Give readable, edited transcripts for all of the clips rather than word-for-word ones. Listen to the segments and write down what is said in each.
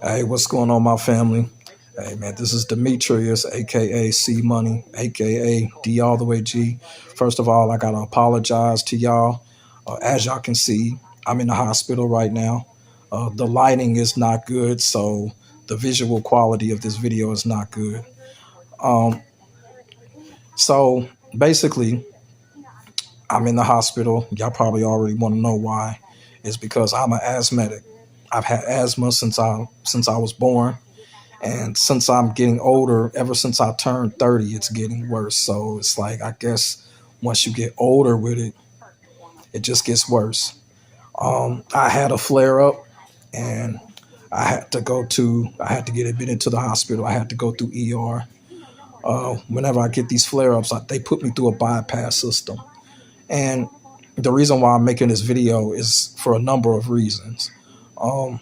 Hey, what's going on, my family? Hey, man, this is Demetrius, aka C Money, aka D all the way G. First of all, I gotta apologize to y'all. As y'all can see, I'm in the hospital right now. The lighting is not good, so the visual quality of this video is not good. Um, so basically, I'm in the hospital. Y'all probably already want to know why. It's because I'm an asthmatic. I've had asthma since I was born. And since I'm getting older, ever since I turned 30, it's getting worse. So it's like, I guess once you get older with it, it just gets worse. I had a flare up and I had to get admitted to the hospital. I had to go through ER. Whenever I get these flare ups, they put me through a bypass system. And the reason why I'm making this video is for a number of reasons. Um,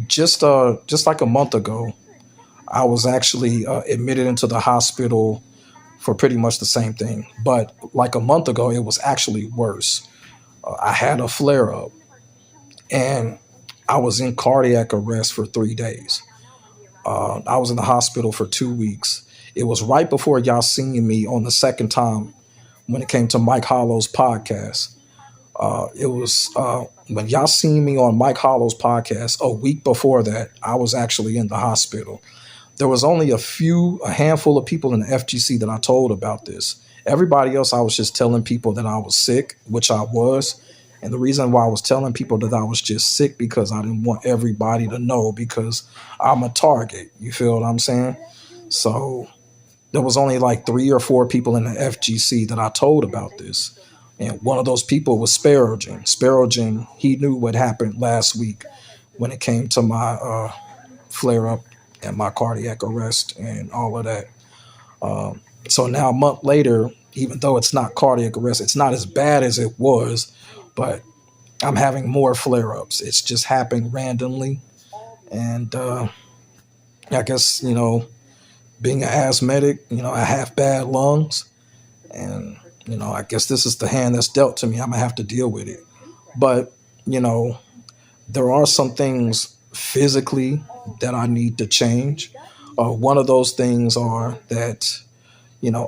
just like a month ago, I was actually admitted into the hospital for pretty much the same thing. But like a month ago, it was actually worse. I had a flare up and I was in cardiac arrest for 3 days. I was in the hospital for 2 weeks. It was right before y'all seen me on the second time when it came to Mike Hollow's podcast. It was when y'all seen me on Mike Hollow's podcast a week before that, I was actually in the hospital. There was only a handful of people in the FGC that I told about this. Everybody else, I was just telling people that I was sick, which I was. And the reason why I was telling people that I was just sick because I didn't want everybody to know because I'm a target. You feel what I'm saying? So there was only like 3 or 4 people in the FGC that I told about this. And one of those people was Sparrowgen. Sparrowgen, he knew what happened last week when it came to my flare up and my cardiac arrest and all of that. So now a month later, even though it's not cardiac arrest, it's not as bad as it was, but I'm having more flare ups. It's just happening randomly. And I guess, being an asthmatic, I have bad lungs. And, I guess this is the hand that's dealt to me. I'm going to have to deal with it. But, you know, there are some things physically that I need to change. One of those things are that,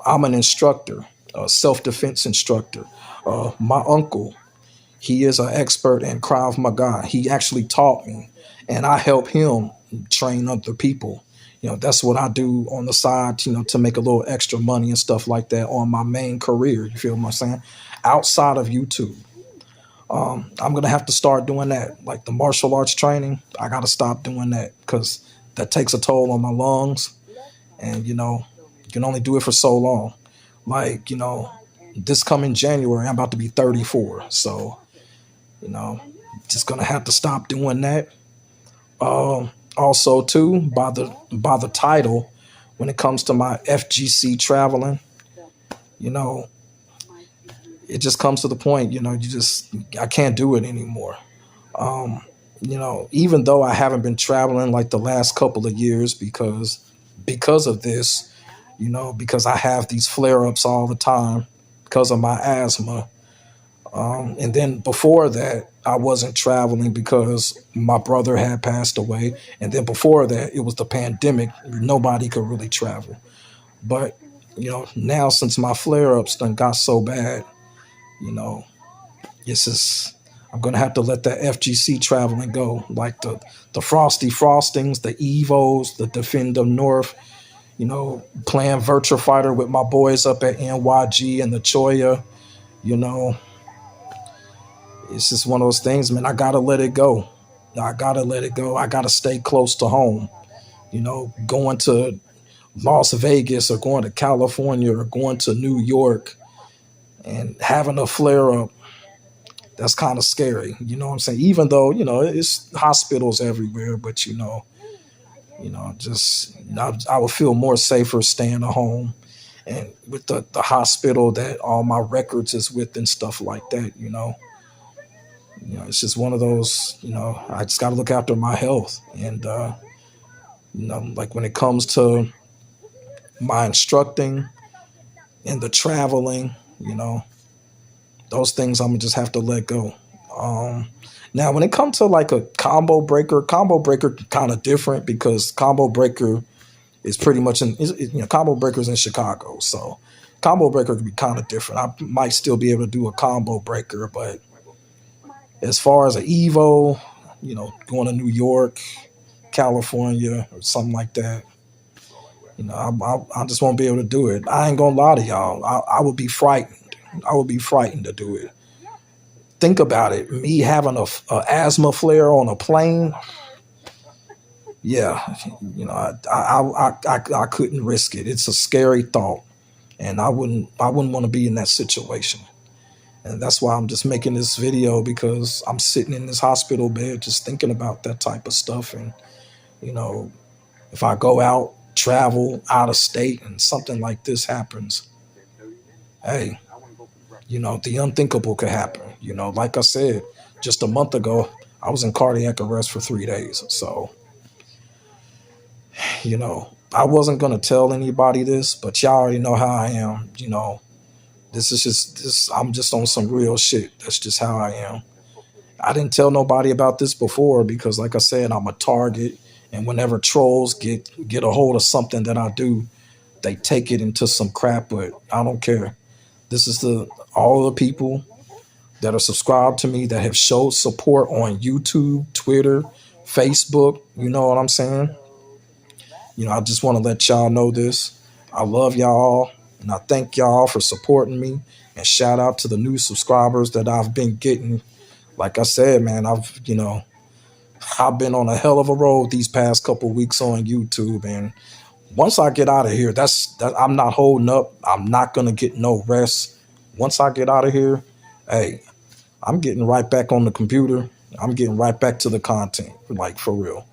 I'm an instructor, a self-defense instructor. My uncle, he is an expert in Krav Maga. He actually taught me, and I help him train other people. That's what I do on the side, to make a little extra money and stuff like that on my main career. You feel what I'm saying? Outside of YouTube. I'm going to have to start doing that. Like the martial arts training, I got to stop doing that because that takes a toll on my lungs. And, you can only do it for so long. Like, this coming January, I'm about to be 34. So, just going to have to stop doing that. Also, too, by the title, when it comes to my FGC traveling, you know, it just comes to the point, I can't do it anymore. Um, Even though I haven't been traveling like the last couple of years because of this, because I have these flare ups all the time because of my asthma. And then before that, I wasn't traveling because my brother had passed away. And then before that, it was the pandemic. Nobody could really travel. But, now since my flare ups done got so bad, you know, it's just I'm gonna have to let that FGC traveling go, like the Frosty Frostings, the Evos, the Defend Them North. Playing Virtua Fighter with my boys up at NYG and the Choya. You know, it's just one of those things, man. I gotta let it go. I gotta let it go. I gotta stay close to home. Going to Las Vegas or going to California or going to New York and having a flare up, that's kind of scary. You know what I'm saying? Even though, it's hospitals everywhere, but just I would feel more safer staying at home and with the hospital that all my records is with and stuff like that. It's just one of those, I just got to look after my health. And, like when it comes to my instructing and the traveling, those things I'm gonna just have to let go. Um, Now, when it comes to like a combo breaker kind of different because combo breaker is pretty much combo breakers in Chicago. So combo breaker could be kind of different. I might still be able to do a combo breaker, but as far as an Evo, going to New York, California, or something like that, I just won't be able to do it. I ain't gonna lie to y'all. I would be frightened. I would be frightened to do it. Think about it. Me having a asthma flare on a plane. Yeah, I couldn't risk it. It's a scary thought, and I wouldn't want to be in that situation. And that's why I'm just making this video because I'm sitting in this hospital bed just thinking about that type of stuff. And you know, if I go out, travel out of state, and something like this happens, hey, the unthinkable could happen. Like I said, just a month ago, I was in cardiac arrest for 3 days. So, I wasn't going to tell anybody this, but y'all already know how I am. This is just this. I'm just on some real shit. That's just how I am. I didn't tell nobody about this before because, like I said, I'm a target. And whenever trolls get a hold of something that I do, they take it into some crap. But I don't care. This is all the people that are subscribed to me that have showed support on YouTube, Twitter, Facebook. You know what I'm saying? I just want to let y'all know this. I love y'all, and I thank y'all for supporting me. And shout out to the new subscribers that I've been getting. Like I said, man, I've been on a hell of a road these past couple weeks on YouTube, and once I get out of here, I'm not holding up. I'm not gonna get no rest. Once I get out of here, hey, I'm getting right back on the computer. I'm getting right back to the content, like for real.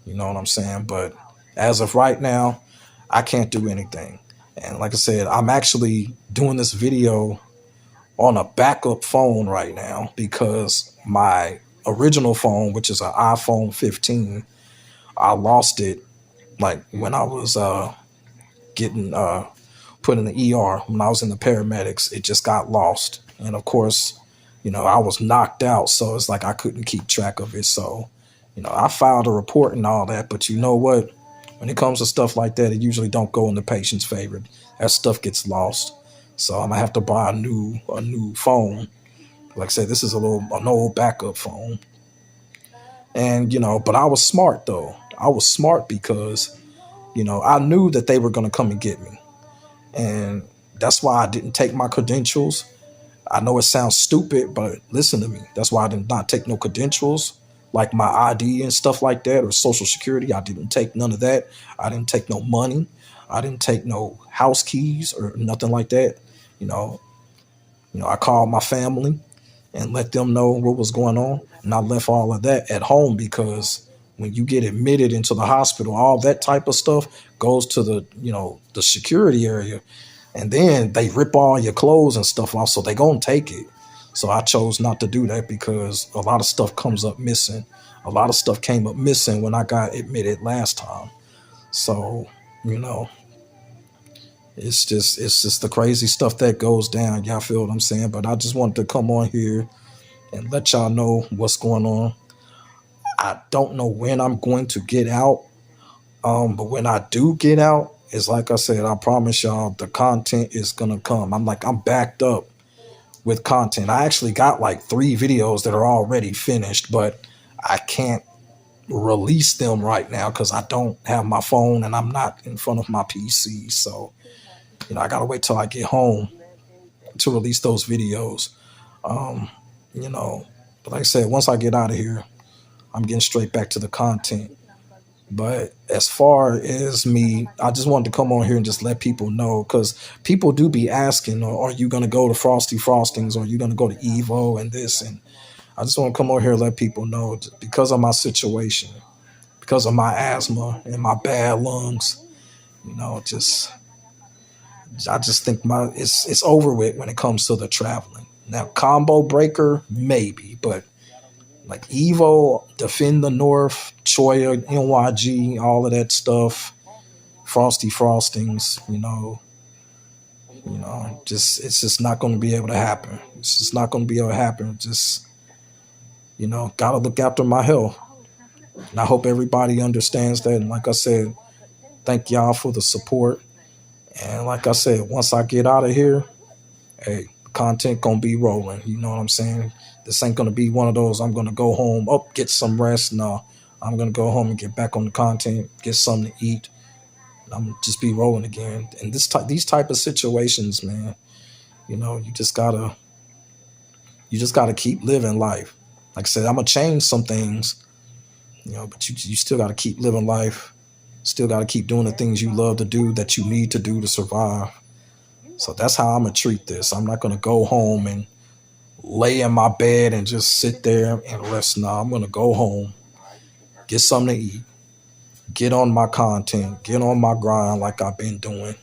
You know what I'm saying? But as of right now, I can't do anything. And like I said, I'm actually doing this video on a backup phone right now because my original phone, which is an iPhone 15, I lost it like when I was getting put in the ER when I was in the paramedics. It just got lost. And of course, I was knocked out. So it's like I couldn't keep track of it. So, I filed a report and all that. But you know what? When it comes to stuff like that, it usually don't go in the patient's favor. That stuff gets lost. So I'm gonna have to buy a new phone. Like I said, this is an old backup phone. And, but I was smart though. I was smart because, I knew that they were gonna come and get me. And that's why I didn't take my credentials. I know it sounds stupid, but listen to me. That's why I did not take no credentials, like my ID and stuff like that, or social security. I didn't take none of that. I didn't take no money. I didn't take no house keys or nothing like that. I called my family and let them know what was going on. And I left all of that at home because when you get admitted into the hospital, all that type of stuff goes to the security area. And then they rip all your clothes and stuff off. So they going to take it. So I chose not to do that because a lot of stuff comes up missing. A lot of stuff came up missing when I got admitted last time. So, it's just the crazy stuff that goes down. Y'all feel what I'm saying? But I just wanted to come on here and let y'all know what's going on. I don't know when I'm going to get out. But when I do get out, it's like I said, I promise y'all the content is going to come. I'm backed up with content. I actually got like 3 videos that are already finished, but I can't release them right now because I don't have my phone and I'm not in front of my PC. So, I got to wait till I get home to release those videos. Um, but like I said, once I get out of here, I'm getting straight back to the content. But as far as me, I just wanted to come on here and just let people know because people do be asking, are you going to go to Frosty Frostings or are you going to go to Evo and this? And I just want to come on here and let people know because of my situation, because of my asthma and my bad lungs, I just think it's over with when it comes to the traveling. Now, combo breaker, maybe, but like Evo, Defend the North, Choya, NYG, all of that stuff, Frosty Frostings, it's just not going to be able to happen. It's just not going to be able to happen. Just, Gotta look after my health. And I hope everybody understands that. And like I said, thank y'all for the support. And like I said, once I get out of here, hey, content gonna be rolling. You know what I'm saying? This ain't gonna be one of those I'm gonna go home, get some rest. No, I'm gonna go home and get back on the content, get something to eat. I'm just be rolling again. And these type of situations, man, you just gotta keep living life. Like I said, I'm gonna change some things, but you still gotta keep living life. Still gotta keep doing the things you love to do that you need to do to survive. So that's how I'm gonna treat this. I'm not gonna go home and lay in my bed and just sit there and rest. Now I'm gonna go home, get something to eat, get on my content, get on my grind like I've been doing.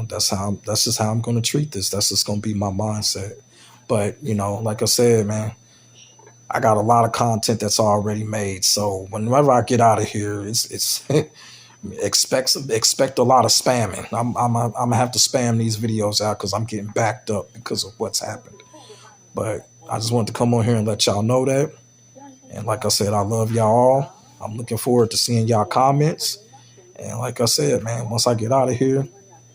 That's just how I'm gonna treat this. That's just gonna be my mindset. But like I said, man, I got a lot of content that's already made. So whenever I get out of here, it's expect a lot of spamming. I'm gonna have to spam these videos out because I'm getting backed up because of what's happened. But I just wanted to come on here and let y'all know that. And like I said, I love y'all all. I'm looking forward to seeing y'all comments. And like I said, man, once I get out of here,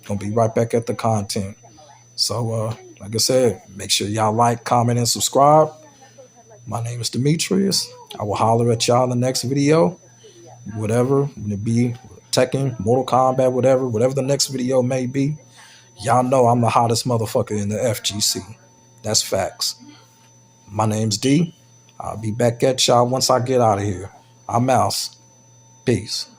gonna be right back at the content. So like I said, make sure y'all like, comment, and subscribe. My name is Demetrius. I will holler at y'all in the next video. Whatever it be, Tekken, Mortal Kombat, whatever the next video may be. Y'all know I'm the hottest motherfucker in the FGC. That's facts. My name's D. I'll be back at y'all once I get out of here. I'm out. Peace.